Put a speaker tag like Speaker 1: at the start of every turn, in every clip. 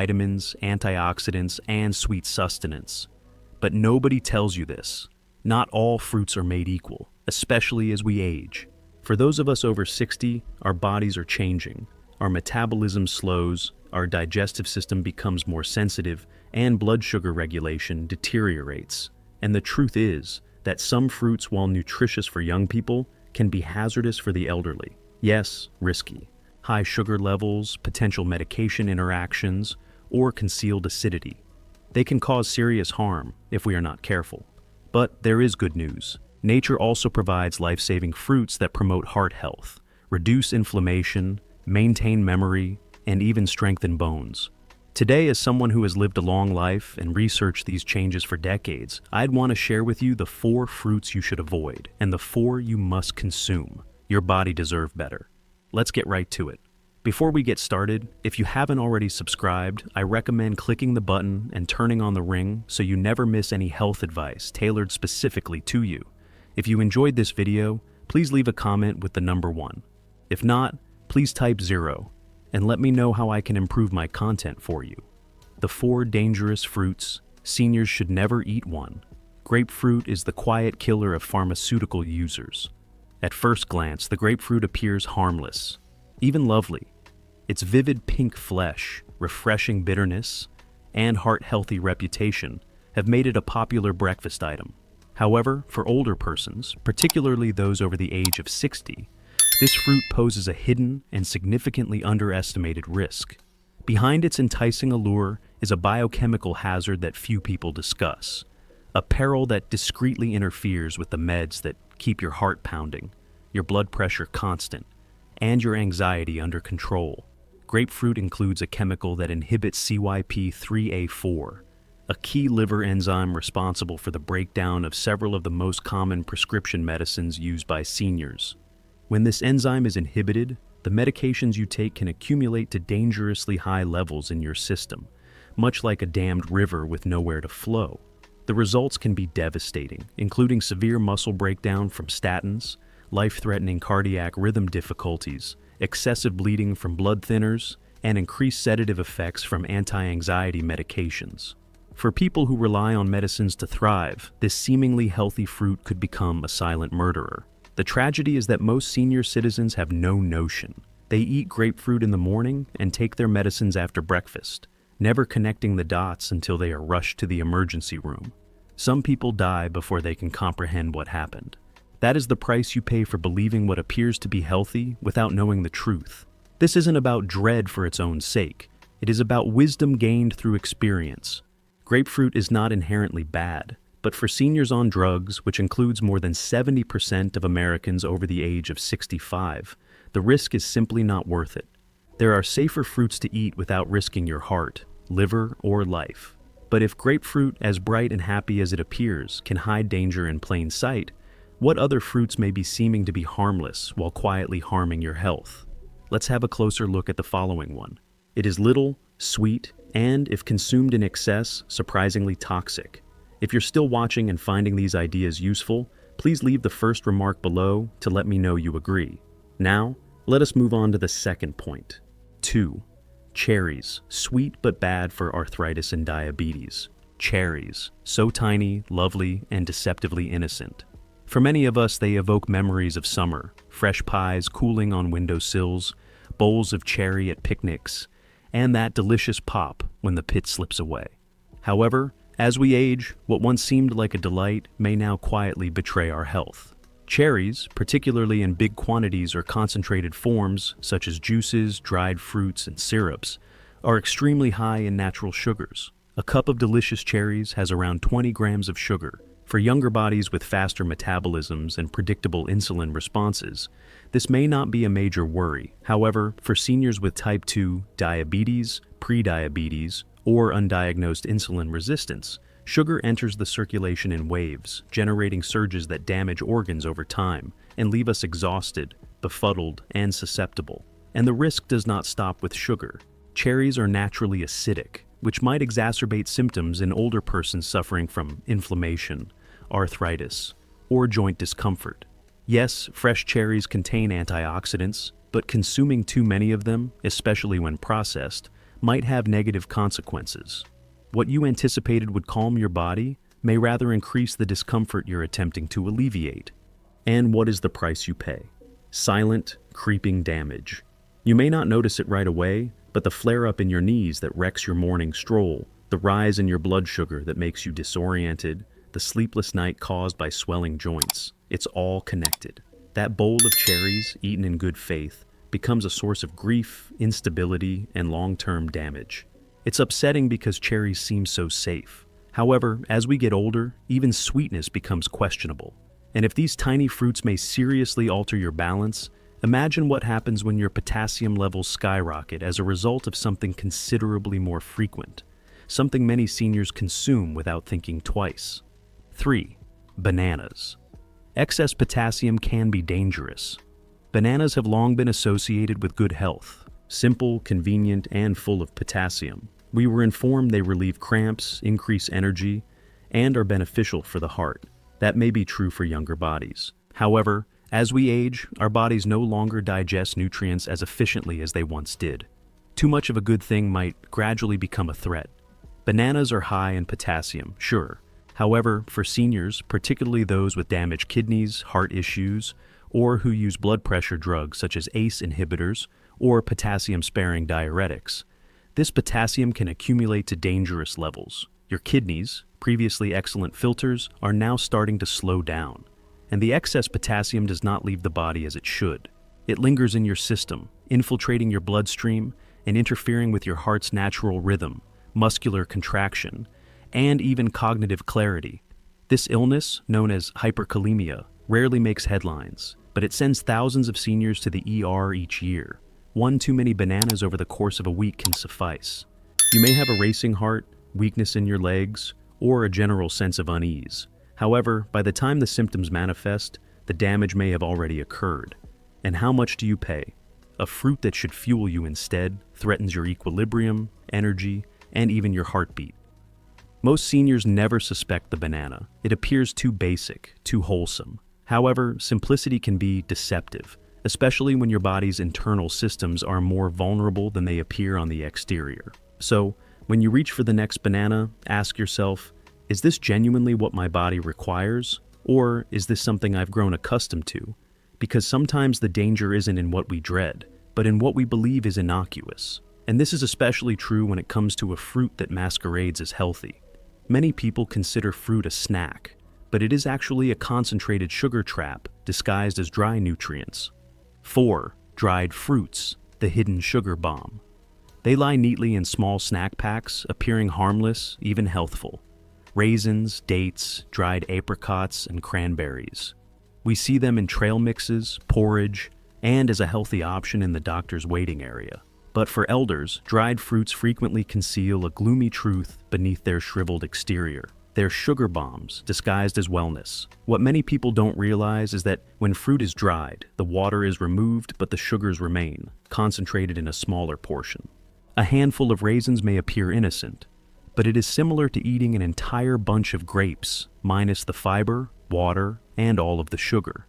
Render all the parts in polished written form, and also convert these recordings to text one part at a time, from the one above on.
Speaker 1: vitamins, antioxidants, and sweet sustenance. But nobody tells you this. Not all fruits are made equal, especially as we age. For those of us over 60, our bodies are changing. Our metabolism slows, our digestive system becomes more sensitive, and blood sugar regulation deteriorates. And the truth is that some fruits, while nutritious for young people, can be hazardous for the elderly. Yes, risky. High sugar levels, potential medication interactions, or concealed acidity. They can cause serious harm if we are not careful. But there is good news. Nature also provides life-saving fruits that promote heart health, reduce inflammation, maintain memory, and even strengthen bones. Today, as someone who has lived a long life and researched these changes for decades, I'd want to share with you the 4 fruits you should avoid and the 4 you must consume. Your body deserves better. Let's get right to it. Before we get started, if you haven't already subscribed, I recommend clicking the button and turning on the ring so you never miss any health advice tailored specifically to you. If you enjoyed this video, please leave a comment with the number 1. If not, please type 0 and let me know how I can improve my content for you. The 4 dangerous fruits. Seniors should never eat one. Grapefruit is the quiet killer of pharmaceutical users. At first glance, the grapefruit appears harmless, even lovely. Its vivid pink flesh, refreshing bitterness, and heart-healthy reputation have made it a popular breakfast item. However, for older persons, particularly those over the age of 60, this fruit poses a hidden and significantly underestimated risk. Behind its enticing allure is a biochemical hazard that few people discuss, a peril that discreetly interferes with the meds that keep your heart pounding, your blood pressure constant, and your anxiety under control. Grapefruit includes a chemical that inhibits CYP3A4, a key liver enzyme responsible for the breakdown of several of the most common prescription medicines used by seniors. When this enzyme is inhibited, the medications you take can accumulate to dangerously high levels in your system, much like a dammed river with nowhere to flow. The results can be devastating, including severe muscle breakdown from statins, life-threatening cardiac rhythm difficulties, excessive bleeding from blood thinners, and increased sedative effects from anti-anxiety medications. For people who rely on medicines to thrive, this seemingly healthy fruit could become a silent murderer. The tragedy is that most senior citizens have no notion. They eat grapefruit in the morning and take their medicines after breakfast, never connecting the dots until they are rushed to the emergency room. Some people die before they can comprehend what happened. That is the price you pay for believing what appears to be healthy without knowing the truth. This isn't about dread for its own sake. It is about wisdom gained through experience. Grapefruit is not inherently bad, but for seniors on drugs, which includes more than 70% of Americans over the age of 65, the risk is simply not worth it. There are safer fruits to eat without risking your heart, liver, or life. But if grapefruit, as bright and happy as it appears, can hide danger in plain sight, what other fruits may be seeming to be harmless while quietly harming your health? Let's have a closer look at the following one. It is little, sweet, and, if consumed in excess, surprisingly toxic. If you're still watching and finding these ideas useful, please leave the first remark below to let me know you agree. Now, let us move on to the second point. 2. Cherries, sweet but bad for arthritis and diabetes. Cherries, so tiny, lovely, and deceptively innocent. For many of us, they evoke memories of summer, fresh pies cooling on windowsills, bowls of cherry at picnics, and that delicious pop when the pit slips away. However, as we age, what once seemed like a delight may now quietly betray our health. Cherries, particularly in big quantities or concentrated forms, such as juices, dried fruits, and syrups, are extremely high in natural sugars. A cup of delicious cherries has around 20 grams of sugar. For younger bodies with faster metabolisms and predictable insulin responses, this may not be a major worry. However, for seniors with type 2 diabetes, prediabetes, or undiagnosed insulin resistance, sugar enters the circulation in waves, generating surges that damage organs over time and leave us exhausted, befuddled, and susceptible. And the risk does not stop with sugar. Cherries are naturally acidic, which might exacerbate symptoms in older persons suffering from inflammation, arthritis, or joint discomfort. Yes, fresh cherries contain antioxidants, but consuming too many of them, especially when processed, might have negative consequences. What you anticipated would calm your body may rather increase the discomfort you're attempting to alleviate. And what is the price you pay? Silent, creeping damage. You may not notice it right away, but the flare-up in your knees that wrecks your morning stroll, the rise in your blood sugar that makes you disoriented, the sleepless night caused by swelling joints, it's all connected. That bowl of cherries, eaten in good faith, becomes a source of grief, instability, and long-term damage. It's upsetting because cherries seem so safe. However, as we get older, even sweetness becomes questionable. And if these tiny fruits may seriously alter your balance, imagine what happens when your potassium levels skyrocket as a result of something considerably more frequent, something many seniors consume without thinking twice. 3. Bananas. Excess potassium can be dangerous. Bananas have long been associated with good health, simple, convenient, and full of potassium. We were informed they relieve cramps, increase energy, and are beneficial for the heart. That may be true for younger bodies. However, as we age, our bodies no longer digest nutrients as efficiently as they once did. Too much of a good thing might gradually become a threat. Bananas are high in potassium, sure. However, for seniors, particularly those with damaged kidneys, heart issues, or who use blood pressure drugs such as ACE inhibitors or potassium-sparing diuretics, this potassium can accumulate to dangerous levels. Your kidneys, previously excellent filters, are now starting to slow down. And the excess potassium does not leave the body as it should. It lingers in your system, infiltrating your bloodstream and interfering with your heart's natural rhythm, muscular contraction, and even cognitive clarity. This illness, known as hyperkalemia, rarely makes headlines, but it sends thousands of seniors to the ER each year. One too many bananas over the course of a week can suffice. You may have a racing heart, weakness in your legs, or a general sense of unease. However, by the time the symptoms manifest, the damage may have already occurred. And how much do you pay? A fruit that should fuel you instead threatens your equilibrium, energy, and even your heartbeat. Most seniors never suspect the banana. It appears too basic, too wholesome. However, simplicity can be deceptive, especially when your body's internal systems are more vulnerable than they appear on the exterior. So, when you reach for the next banana, ask yourself, is this genuinely what my body requires? Or is this something I've grown accustomed to? Because sometimes the danger isn't in what we dread, but in what we believe is innocuous. And this is especially true when it comes to a fruit that masquerades as healthy. Many people consider fruit a snack, but it is actually a concentrated sugar trap disguised as dry nutrients. 4. Dried fruits, the hidden sugar bomb. They lie neatly in small snack packs, appearing harmless, even healthful. Raisins, dates, dried apricots, and cranberries. We see them in trail mixes, porridge, and as a healthy option in the doctor's waiting area. But for elders, dried fruits frequently conceal a gloomy truth beneath their shriveled exterior. They're sugar bombs, disguised as wellness. What many people don't realize is that when fruit is dried, the water is removed but the sugars remain, concentrated in a smaller portion. A handful of raisins may appear innocent, but it is similar to eating an entire bunch of grapes, minus the fiber, water, and all of the sugar.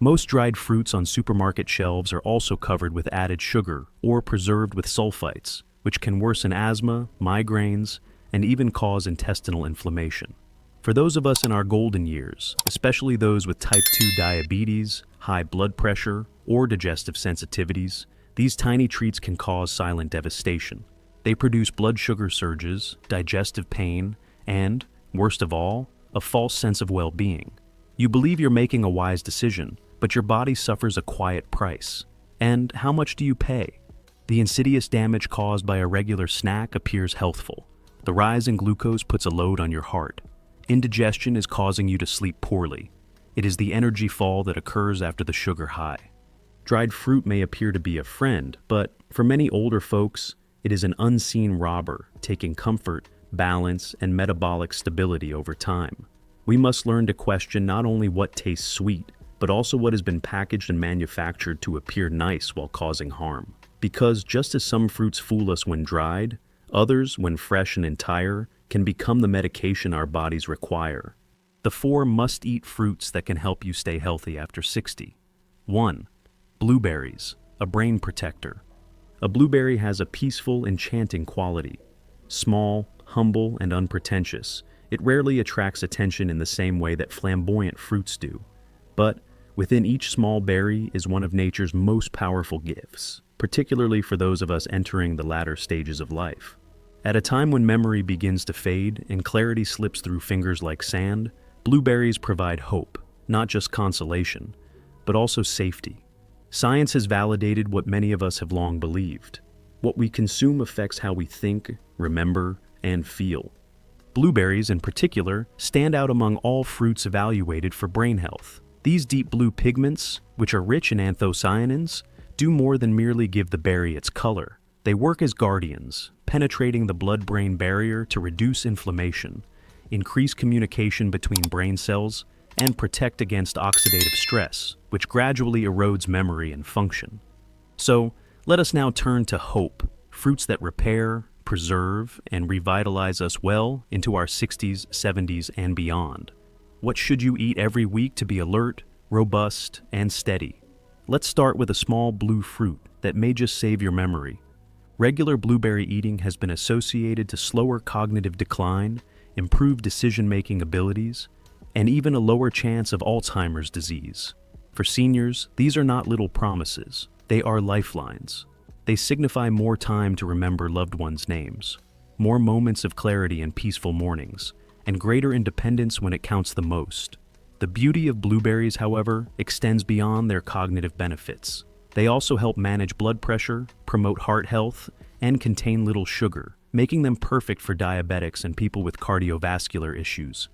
Speaker 1: Most dried fruits on supermarket shelves are also covered with added sugar or preserved with sulfites, which can worsen asthma, migraines, and even cause intestinal inflammation. For those of us in our golden years, especially those with type 2 diabetes, high blood pressure, or digestive sensitivities, these tiny treats can cause silent devastation. They produce blood sugar surges, digestive pain, and, worst of all, a false sense of well-being. You believe you're making a wise decision, but your body suffers a quiet price. And how much do you pay? The insidious damage caused by a regular snack appears healthful. The rise in glucose puts a load on your heart. Indigestion is causing you to sleep poorly. It is the energy fall that occurs after the sugar high. Dried fruit may appear to be a friend, but for many older folks, it is an unseen robber, taking comfort, balance, and metabolic stability over time. We must learn to question not only what tastes sweet, but also what has been packaged and manufactured to appear nice while causing harm. Because just as some fruits fool us when dried, others, when fresh and entire, can become the medication our bodies require. The 4 must-eat fruits that can help you stay healthy after 60. 1. Blueberries, a brain protector. A blueberry has a peaceful, enchanting quality. Small, humble, and unpretentious, it rarely attracts attention in the same way that flamboyant fruits do. But within each small berry is one of nature's most powerful gifts, particularly for those of us entering the latter stages of life. At a time when memory begins to fade and clarity slips through fingers like sand, blueberries provide hope, not just consolation, but also safety. Science has validated what many of us have long believed. What we consume affects how we think, remember, and feel. Blueberries, in particular, stand out among all fruits evaluated for brain health. These deep blue pigments, which are rich in anthocyanins, do more than merely give the berry its color. They work as guardians, penetrating the blood-brain barrier to reduce inflammation, increase communication between brain cells, and protect against oxidative stress, which gradually erodes memory and function. So, let us now turn to hope, fruits that repair, preserve, and revitalize us well into our 60s, 70s, and beyond. What should you eat every week to be alert, robust, and steady? Let's start with a small blue fruit that may just save your memory. Regular blueberry eating has been associated to slower cognitive decline, improved decision-making abilities, and even a lower chance of Alzheimer's disease. For seniors, these are not little promises. They are lifelines. They signify more time to remember loved ones' names, more moments of clarity and peaceful mornings, and greater independence when it counts the most. The beauty of blueberries, however, extends beyond their cognitive benefits. They also help manage blood pressure, promote heart health, and contain little sugar, making them perfect for diabetics and people with cardiovascular issues.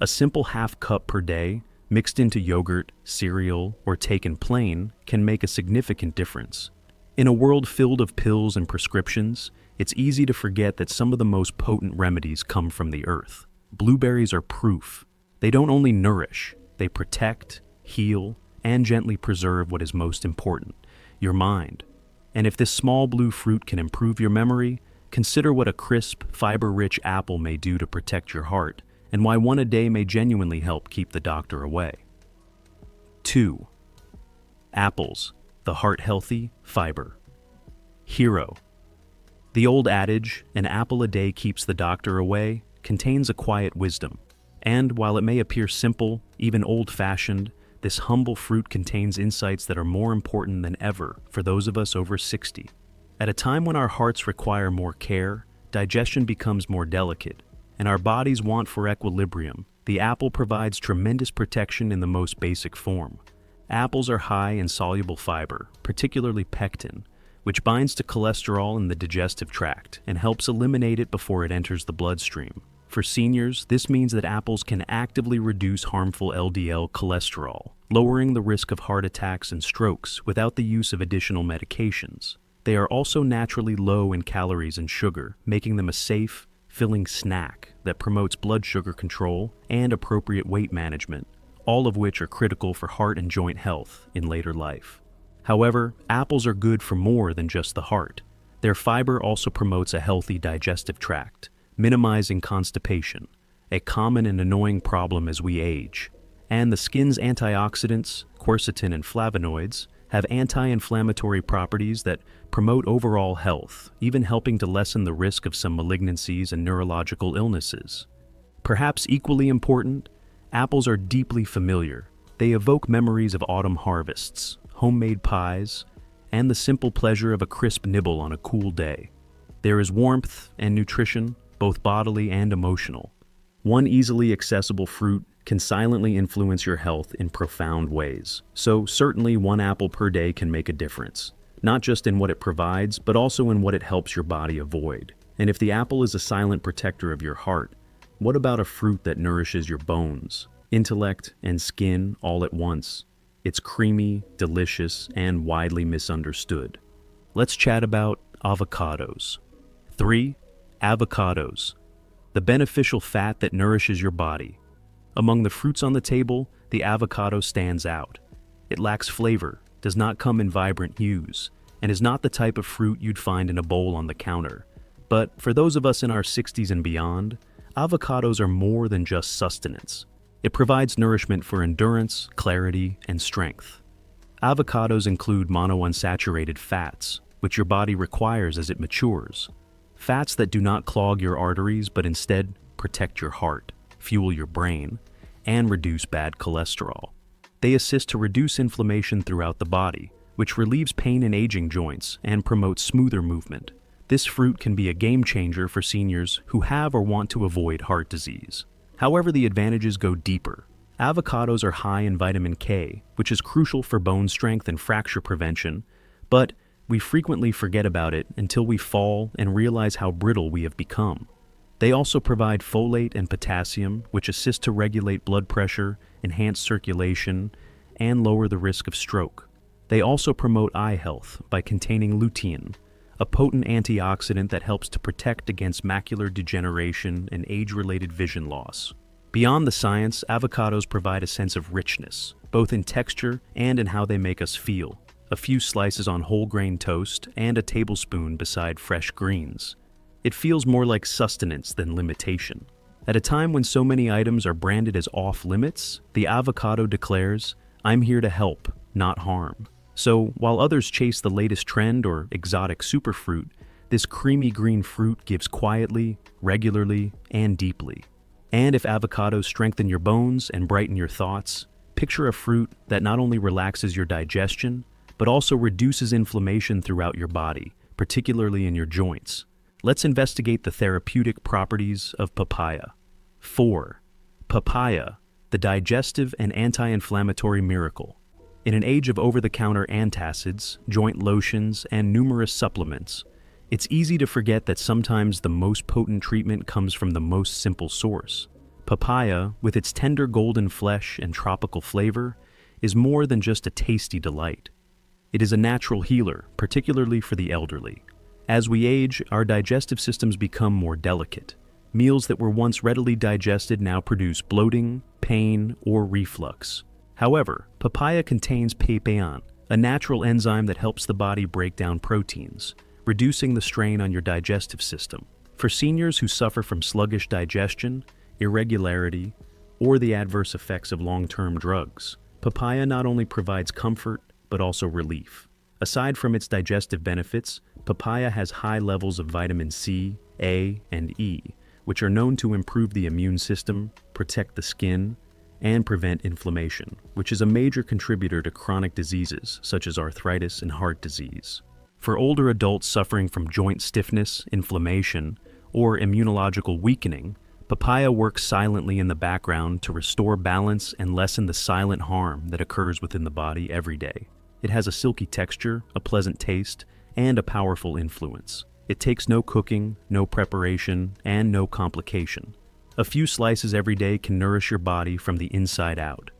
Speaker 1: A simple half cup per day, mixed into yogurt, cereal, or taken plain, can make a significant difference. In a world filled of pills and prescriptions, it's easy to forget that some of the most potent remedies come from the earth. Blueberries are proof. They don't only nourish, they protect, heal, and gently preserve what is most important, your mind. And if this small blue fruit can improve your memory, consider what a crisp, fiber-rich apple may do to protect your heart, and why one a day may genuinely help keep the doctor away. 2. Apples, the heart-healthy fiber. Hero. The old adage, an apple a day keeps the doctor away, contains a quiet wisdom. And while it may appear simple, even old-fashioned, this humble fruit contains insights that are more important than ever for those of us over 60. At a time when our hearts require more care, digestion becomes more delicate, and our bodies want for equilibrium, the apple provides tremendous protection in the most basic form. Apples are high in soluble fiber, particularly pectin, which binds to cholesterol in the digestive tract and helps eliminate it before it enters the bloodstream. For seniors, this means that apples can actively reduce harmful LDL cholesterol, lowering the risk of heart attacks and strokes without the use of additional medications. They are also naturally low in calories and sugar, making them a safe, filling snack that promotes blood sugar control and appropriate weight management, all of which are critical for heart and joint health in later life. However, apples are good for more than just the heart. Their fiber also promotes a healthy digestive tract, minimizing constipation, a common and annoying problem as we age. And the skin's antioxidants, quercetin and flavonoids, have anti-inflammatory properties that promote overall health, even helping to lessen the risk of some malignancies and neurological illnesses. Perhaps equally important, apples are deeply familiar. They evoke memories of autumn harvests, homemade pies, and the simple pleasure of a crisp nibble on a cool day. There is warmth and nutrition, both bodily and emotional. One easily accessible fruit can silently influence your health in profound ways. So certainly one apple per day can make a difference, not just in what it provides, but also in what it helps your body avoid. And if the apple is a silent protector of your heart, what about a fruit that nourishes your bones, intellect, and skin all at once? It's creamy, delicious, and widely misunderstood. Let's chat about avocados. 3. Avocados, the beneficial fat that nourishes your body. Among the fruits on the table, the avocado stands out. It lacks flavor, does not come in vibrant hues, and is not the type of fruit you'd find in a bowl on the counter. But for those of us in our 60s and beyond, avocados are more than just sustenance. It provides nourishment for endurance, clarity, and strength. Avocados include monounsaturated fats, which your body requires as it matures. Fats that do not clog your arteries but instead protect your heart, fuel your brain, and reduce bad cholesterol. They assist to reduce inflammation throughout the body, which relieves pain in aging joints and promotes smoother movement. This fruit can be a game changer for seniors who have or want to avoid heart disease. However, the advantages go deeper. Avocados are high in vitamin K, which is crucial for bone strength and fracture prevention, but we frequently forget about it until we fall and realize how brittle we have become. They also provide folate and potassium, which assist to regulate blood pressure, enhance circulation, and lower the risk of stroke. They also promote eye health by containing lutein, a potent antioxidant that helps to protect against macular degeneration and age-related vision loss. Beyond the science, avocados provide a sense of richness, both in texture and in how they make us feel. A few slices on whole grain toast and a tablespoon beside fresh greens. It feels more like sustenance than limitation. At a time when so many items are branded as off-limits, the avocado declares, "I'm here to help, not harm." So, while others chase the latest trend or exotic superfruit, this creamy green fruit gives quietly, regularly, and deeply. And if avocados strengthen your bones and brighten your thoughts, picture a fruit that not only relaxes your digestion, but also reduces inflammation throughout your body, particularly in your joints. Let's investigate the therapeutic properties of papaya. 4. Papaya, the digestive and anti-inflammatory miracle. In an age of over-the-counter antacids, joint lotions, and numerous supplements, it's easy to forget that sometimes the most potent treatment comes from the most simple source. Papaya, with its tender golden flesh and tropical flavor, is more than just a tasty delight. It is a natural healer, particularly for the elderly. As we age, our digestive systems become more delicate. Meals that were once readily digested now produce bloating, pain, or reflux. However, papaya contains papain, a natural enzyme that helps the body break down proteins, reducing the strain on your digestive system. For seniors who suffer from sluggish digestion, irregularity, or the adverse effects of long-term drugs, papaya not only provides comfort, but also relief. Aside from its digestive benefits, papaya has high levels of vitamin C, A, and E, which are known to improve the immune system, protect the skin, and prevent inflammation, which is a major contributor to chronic diseases such as arthritis and heart disease. For older adults suffering from joint stiffness, inflammation, or immunological weakening, papaya works silently in the background to restore balance and lessen the silent harm that occurs within the body every day. It has a silky texture, a pleasant taste, and a powerful influence. It takes no cooking, no preparation, and no complication. A few slices every day can nourish your body from the inside out.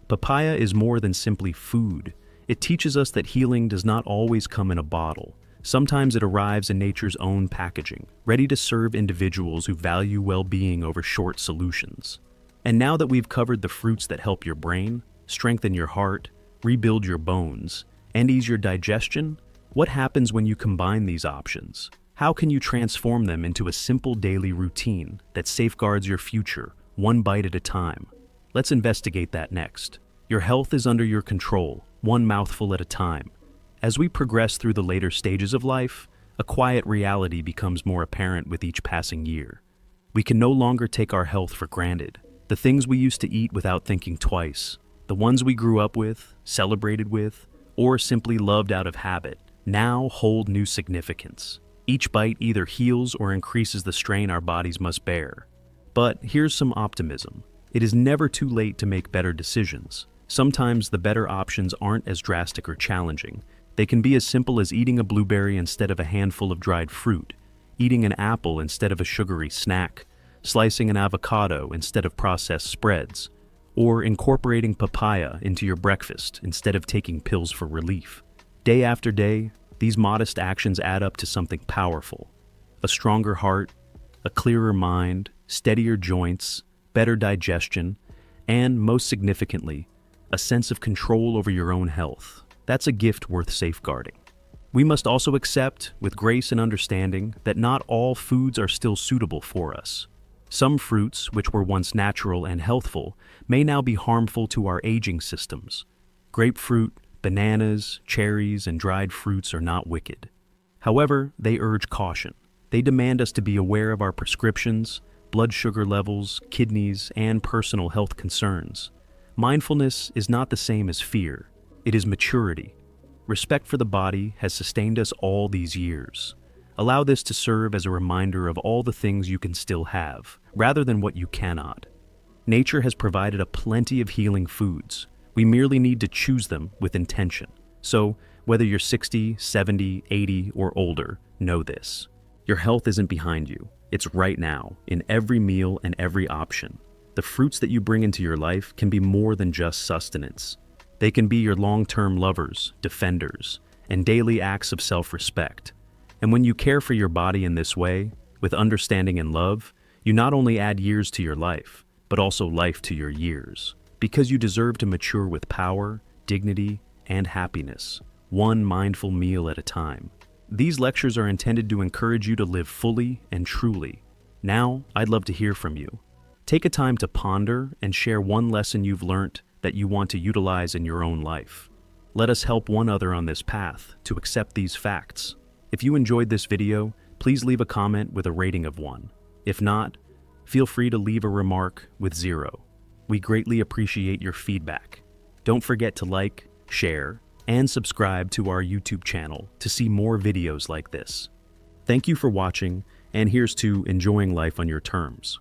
Speaker 1: Papaya is more than simply food. It teaches us that healing does not always come in a bottle. Sometimes it arrives in nature's own packaging, ready to serve individuals who value well-being over short solutions. And now that we've covered the fruits that help your brain, strengthen your heart, rebuild your bones, and ease your digestion, what happens when you combine these options? How can you transform them into a simple daily routine that safeguards your future, one bite at a time? Let's investigate that next. Your health is under your control, one mouthful at a time. As we progress through the later stages of life, a quiet reality becomes more apparent with each passing year. We can no longer take our health for granted. The things we used to eat without thinking twice, the ones we grew up with, celebrated with, or simply loved out of habit, now hold new significance. Each bite either heals or increases the strain our bodies must bear. But here's some optimism. It is never too late to make better decisions. Sometimes the better options aren't as drastic or challenging. They can be as simple as eating a blueberry instead of a handful of dried fruit, eating an apple instead of a sugary snack, slicing an avocado instead of processed spreads, or incorporating papaya into your breakfast instead of taking pills for relief. Day after day, these modest actions add up to something powerful. A stronger heart, a clearer mind, steadier joints, better digestion, and, most significantly, a sense of control over your own health. That's a gift worth safeguarding. We must also accept, with grace and understanding, that not all foods are still suitable for us. Some fruits, which were once natural and healthful, may now be harmful to our aging systems. Grapefruit, bananas, cherries, and dried fruits are not wicked. However, they urge caution. They demand us to be aware of our prescriptions, blood sugar levels, kidneys, and personal health concerns. Mindfulness is not the same as fear. It is maturity. Respect for the body has sustained us all these years. Allow this to serve as a reminder of all the things you can still have, rather than what you cannot. Nature has provided a plenty of healing foods. We merely need to choose them with intention. So, whether you're 60, 70, 80, or older, know this. Your health isn't behind you. It's right now, in every meal and every option. The fruits that you bring into your life can be more than just sustenance. They can be your long-term lovers, defenders, and daily acts of self-respect. And when you care for your body in this way, with understanding and love, you not only add years to your life, but also life to your years. Because you deserve to mature with power, dignity, and happiness, one mindful meal at a time. These lectures are intended to encourage you to live fully and truly. Now, I'd love to hear from you. Take a time to ponder and share one lesson you've learned that you want to utilize in your own life. Let us help one another on this path to accept these facts. If you enjoyed this video, please leave a comment with a rating of 1. If not, feel free to leave a remark with 0. We greatly appreciate your feedback. Don't forget to like, share, and subscribe to our YouTube channel to see more videos like this. Thank you for watching, and here's to enjoying life on your terms.